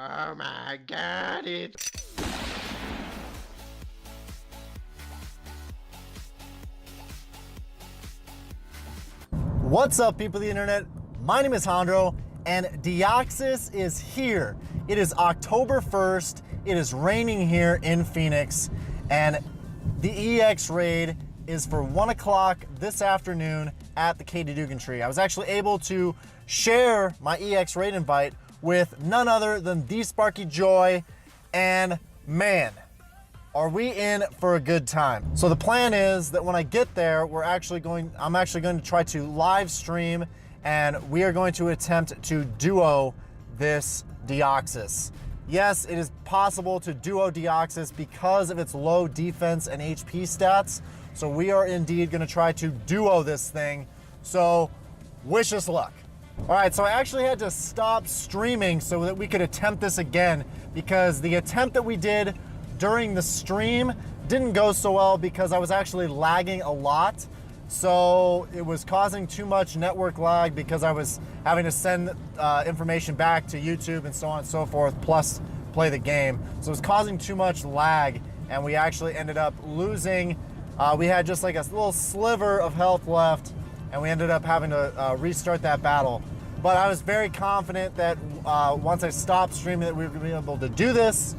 Oh my god, What's up, people of the internet? My name is Hondro, and Deoxys is here. It is October 1st. It is raining here in Phoenix, and the EX raid is for 1 o'clock this afternoon at the Katie Dugan tree. I was actually able to share my EX raid invite with none other than the SparkieJoy, and man, are we in for a good time. So the plan is that when I get there, I'm actually going to try to live stream, and we are going to attempt to duo this Deoxys. Yes, it is possible to duo Deoxys because of its low defense and HP stats. So we are indeed going to try to duo this thing. So wish us luck. All right, so I actually had to stop streaming so that we could attempt this again, because the attempt that we did during the stream didn't go so well because I was actually lagging a lot. So it was causing too much network lag because I was having to send information back to YouTube and so on and so forth, plus play the game. So it was causing too much lag, and we actually ended up losing. We had just like a little sliver of health left, and we ended up having to restart that battle. But I was very confident that once I stopped streaming that we were going to be able to do this.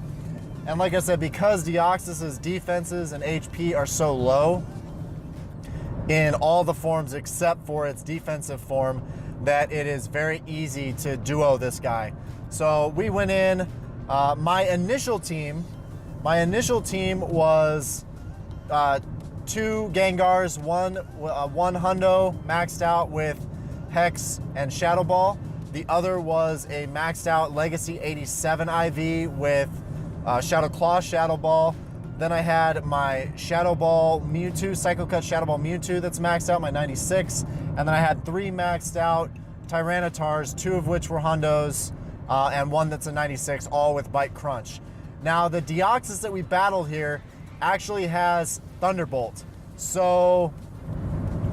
And like I said, because Deoxys's defenses and HP are so low in all the forms except for its defensive form, that it is very easy to duo this guy. So we went in, my initial team was 2 Gengars, one Hundo maxed out with Hex and Shadow Ball. The other was a maxed out Legacy 87 IV with Shadow Claw, Shadow Ball. Then I had my Shadow Ball Mewtwo, Psycho Cut Shadow Ball Mewtwo that's maxed out, my 96. And then I had 3 maxed out Tyrannitars, 2 of which were Hundos, and 1 that's a 96, all with Bite Crunch. Now the Deoxys that we battled here actually has Thunderbolt. So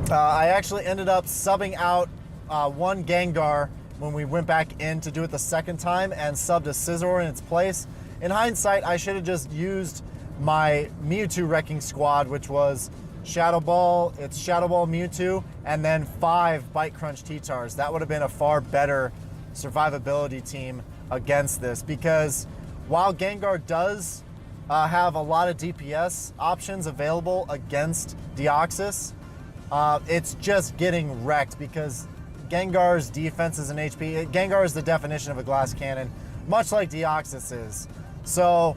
I actually ended up subbing out 1 Gengar when we went back in to do it the second time, and subbed a Scizor in its place. In hindsight, I should have just used my Mewtwo Wrecking Squad, which was Shadow Ball, it's Shadow Ball Mewtwo, and then 5 Bite Crunch T-Tars. That would have been a far better survivability team against this, because while Gengar does have a lot of DPS options available against Deoxys, it's just getting wrecked because Gengar's defenses and HP, Gengar is the definition of a glass cannon, much like Deoxys is. So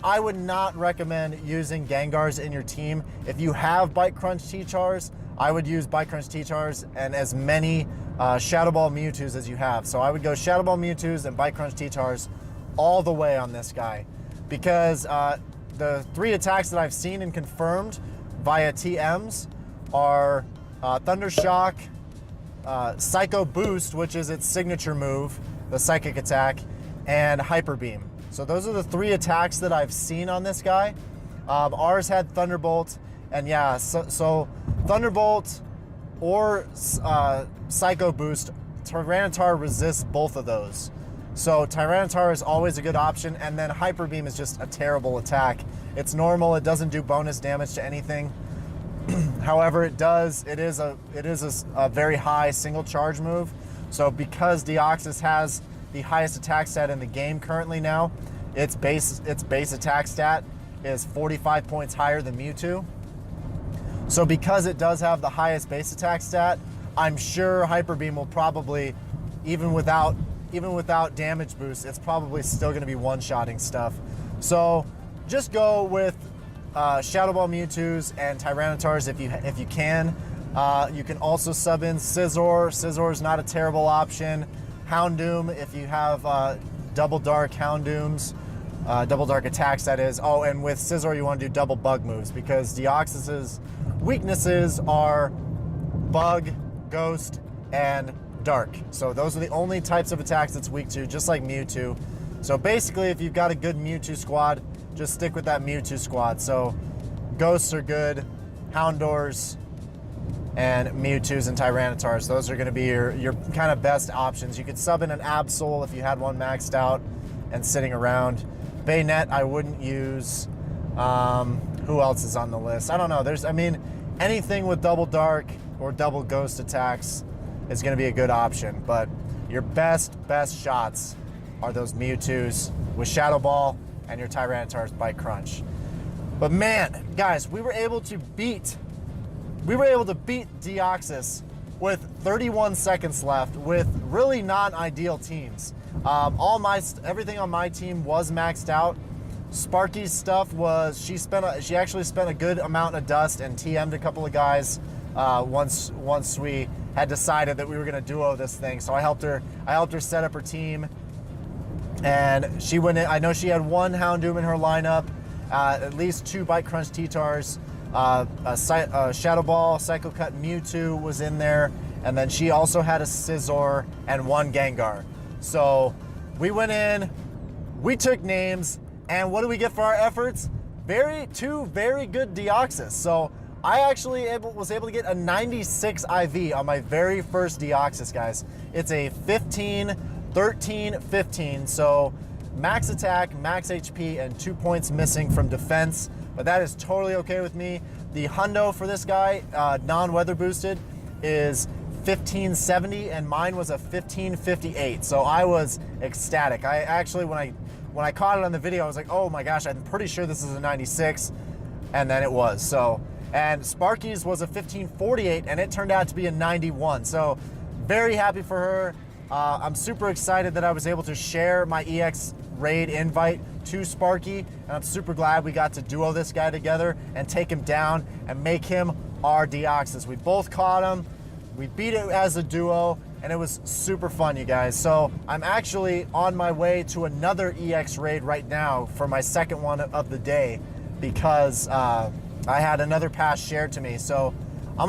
I would not recommend using Gengars in your team. If you have Bite Crunch T-Chars, I would use Bite Crunch T-Chars and as many Shadow Ball Mewtwo's as you have. So I would go Shadow Ball Mewtwo's and Bite Crunch T-Chars all the way on this guy, because the 3 attacks that I've seen and confirmed via TMs are Thunder Shock, Psycho Boost, which is its signature move, the psychic attack, and Hyper Beam. So those are the 3 attacks that I've seen on this guy. Ours had Thunderbolt, and yeah, so Thunderbolt or Psycho Boost, Tyranitar resists both of those. So Tyranitar is always a good option, and then Hyper Beam is just a terrible attack. It's normal, it doesn't do bonus damage to anything. However, it is a very high single charge move. So because Deoxys has the highest attack stat in the game currently now, its base attack stat is 45 points higher than Mewtwo. So because it does have the highest base attack stat, I'm sure Hyper Beam will probably, even without damage boost, it's probably still going to be one-shotting stuff. So just go with Shadow Ball Mewtwo's and Tyrannitars if you can. You can also sub in Scizor. Scizor is not a terrible option. Houndoom if you have double dark Houndooms, double dark attacks, that is. Oh, and with Scizor you want to do double bug moves, because Deoxys's weaknesses are bug, ghost, and dark. So those are the only types of attacks it's weak to, just like Mewtwo. So basically, if you've got a good Mewtwo squad, just stick with that Mewtwo squad. So ghosts are good, Houndours, and Mewtwo's and Tyrannitars. Those are going to be your kind of best options. You could sub in an Absol if you had one maxed out. and sitting around. Bayonet I wouldn't use. Who else is on the list? I don't know. I mean, anything with double dark or double ghost attacks is going to be a good option, but your best shots are those Mewtwo's with Shadow Ball and your Tyranitar's Bite Crunch. But man, guys, we were able to beat Deoxys with 31 seconds left with really non-ideal teams. Everything on my team was maxed out. Sparkie's stuff was, she actually spent a good amount of dust and TM'd a couple of guys once we had decided that we were gonna duo this thing. So I helped her set up her team, and she went in. I know she had one Houndoom in her lineup, at least 2 Bite Crunch T-Tars, a Shadow Ball, Psycho Cut Mewtwo was in there, and then she also had a Scizor and 1 Gengar. So we went in, we took names, and what do we get for our efforts? Two very good Deoxys. So I actually was able to get a 96 IV on my very first Deoxys, guys. It's a 15, 13, 15. So max attack, max HP, and 2 points missing from defense. But that is totally okay with me. The hundo for this guy, non-weather boosted, is 1570, and mine was a 1558. So I was ecstatic. I actually, when I caught it on the video, I was like, oh my gosh, I'm pretty sure this is a 96, and then it was. So, and Sparkie's was a 1548, and it turned out to be a 91. So very happy for her. I'm super excited that I was able to share my EX Raid invite to Sparkie, and I'm super glad we got to duo this guy together and take him down and make him our Deoxys. We both caught him, we beat it as a duo, and it was super fun, you guys. So I'm actually on my way to another EX Raid right now for my second one of the day, because I had another pass shared to me. So I'm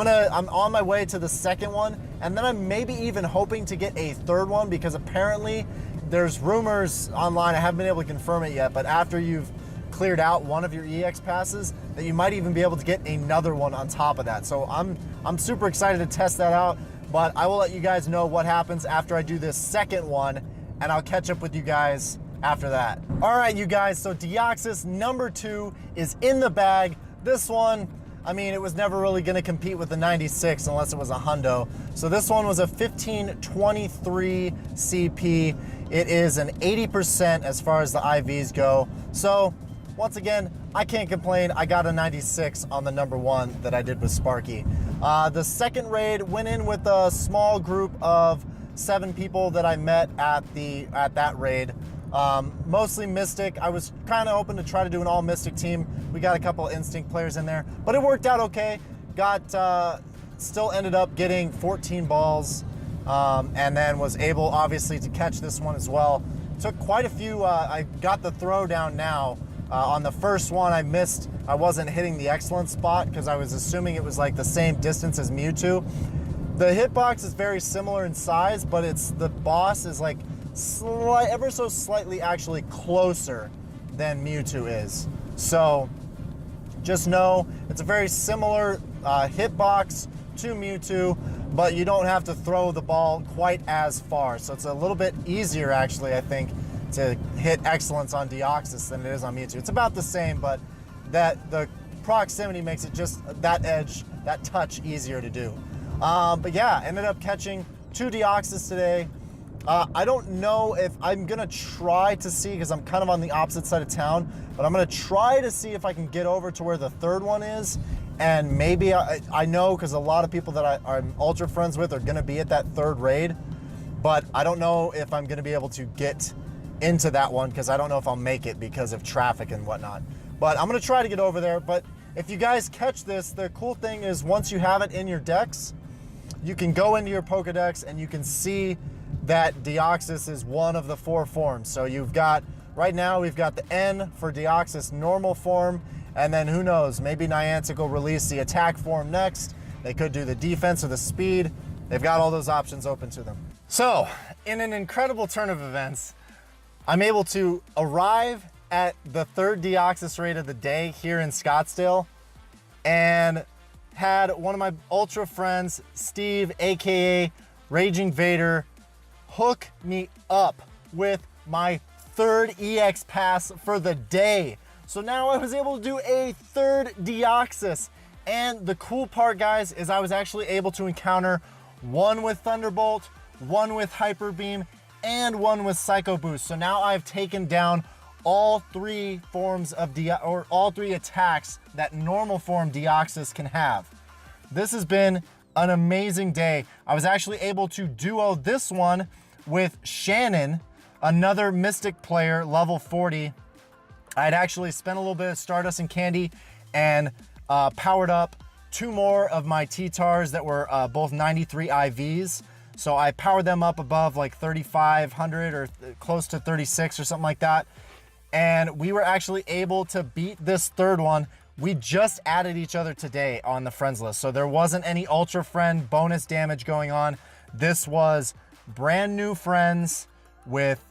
on my way to the second one, and then I'm maybe even hoping to get a third one, because apparently there's rumors online, I haven't been able to confirm it yet, but after you've cleared out one of your EX passes, that you might even be able to get another one on top of that. So I'm super excited to test that out, but I will let you guys know what happens after I do this second one, and I'll catch up with you guys after that. All right, you guys, so Deoxys number 2 is in the bag. This one, I mean, it was never really gonna compete with the 96 unless it was a hundo. So this one was a 1523 CP. It is an 80% as far as the IVs go. So once again, I can't complain. I got a 96 on the number 1 that I did with Sparkie. The second raid went in with a small group of 7 people that I met at that raid. Mostly Mystic. I was kind of hoping to try to do an all Mystic team. We got a couple of Instinct players in there, but it worked out okay. Still ended up getting 14 balls, and then was able obviously to catch this one as well. Took quite a few, I got the throw down now. On the first one I missed, I wasn't hitting the excellent spot because I was assuming it was like the same distance as Mewtwo. The hitbox is very similar in size, but the boss is like ever so slightly actually closer than Mewtwo is. So just know it's a very similar hitbox to Mewtwo, but you don't have to throw the ball quite as far. So it's a little bit easier actually, I think, to hit excellence on Deoxys than it is on Mewtwo. It's about the same, but the proximity makes it just that edge, that touch easier to do. But yeah, ended up catching 2 Deoxys today. I don't know if I'm gonna try to see, because I'm kind of on the opposite side of town, but I'm gonna try to see if I can get over to where the third one is, and maybe I know, because a lot of people that I'm ultra friends with are gonna be at that third raid, but I don't know if I'm gonna be able to get into that one, because I don't know if I'll make it because of traffic and whatnot. But I'm gonna try to get over there. But if you guys catch this, the cool thing is once you have it in your decks, you can go into your Pokedex and you can see that Deoxys is one of the 4 forms. So you've got, right now we've got the N for Deoxys normal form, and then who knows, maybe Niantic will release the attack form next. They could do the defense or the speed. They've got all those options open to them. So in an incredible turn of events, I'm able to arrive at the 3rd Deoxys raid of the day here in Scottsdale, and had one of my ultra friends, Steve, AKA Raging Vader, hook me up with my third EX pass for the day. So now I was able to do a third Deoxys. And the cool part, guys, is I was actually able to encounter one with Thunderbolt, one with Hyper Beam, and one with Psycho Boost. So now I've taken down all three forms of all three attacks that normal form Deoxys can have. This has been an amazing day. I was actually able to duo this one with Shannon, another Mystic player, level 40. I had actually spent a little bit of Stardust and Candy and powered up two more of my T-Tars that were both 93 IVs. So I powered them up above like 3,500 or close to 36 or something like that. And we were actually able to beat this third one. We just added each other today on the friends list. So there wasn't any Ultra Friend bonus damage going on. This was brand new friends with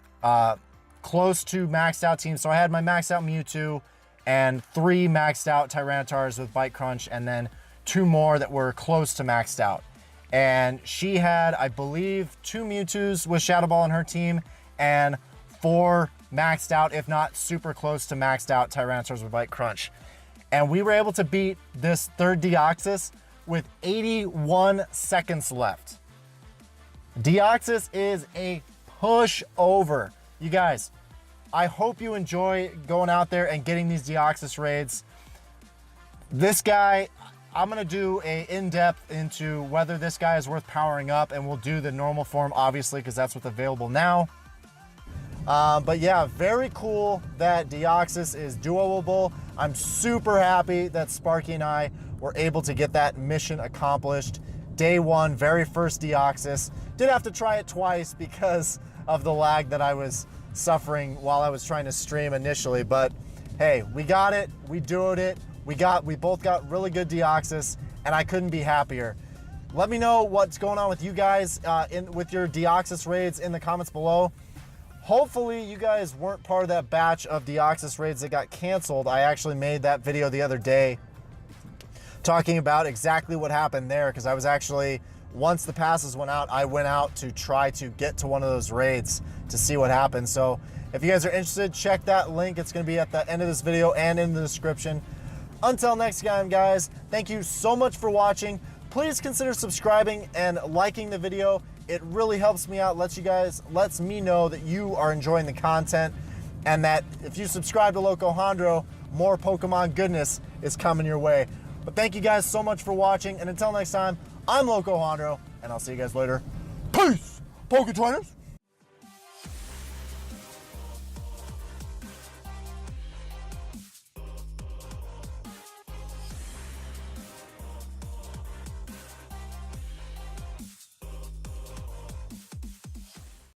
close to maxed out teams. So I had my maxed out Mewtwo and 3 maxed out Tyrantars with Bite Crunch, and then 2 more that were close to maxed out. And she had, I believe, 2 Mewtwo's with Shadow Ball on her team and 4 maxed out, if not super close to maxed out Tyrantars with Bite Crunch. And we were able to beat this third Deoxys with 81 seconds left. Deoxys is a pushover. You guys, I hope you enjoy going out there and getting these Deoxys raids. This guy, I'm gonna do a in-depth into whether this guy is worth powering up, and we'll do the normal form, obviously, because that's what's available now. But yeah, very cool that Deoxys is duoable. I'm super happy that Sparky and I were able to get that mission accomplished. Day one, very first Deoxys. Did have to try it twice because of the lag that I was suffering while I was trying to stream initially, but hey, we got it, we duoed it, we both got really good Deoxys, and I couldn't be happier. Let me know what's going on with you guys with your Deoxys raids in the comments below. Hopefully you guys weren't part of that batch of Deoxys raids that got canceled. I actually made that video the other day talking about exactly what happened there, because I was actually, once the passes went out, I went out to try to get to one of those raids to see what happened. So if you guys are interested, check that link. It's going to be at the end of this video and in the description. Until next time, guys, thank you so much for watching. Please consider subscribing and liking the video. It really helps me out, lets me know that you are enjoying the content, and that if you subscribe to LocoHondro, more Pokemon goodness is coming your way. But thank you guys so much for watching, and until next time, I'm LocoHondro, and I'll see you guys later. Peace, Poketrainers!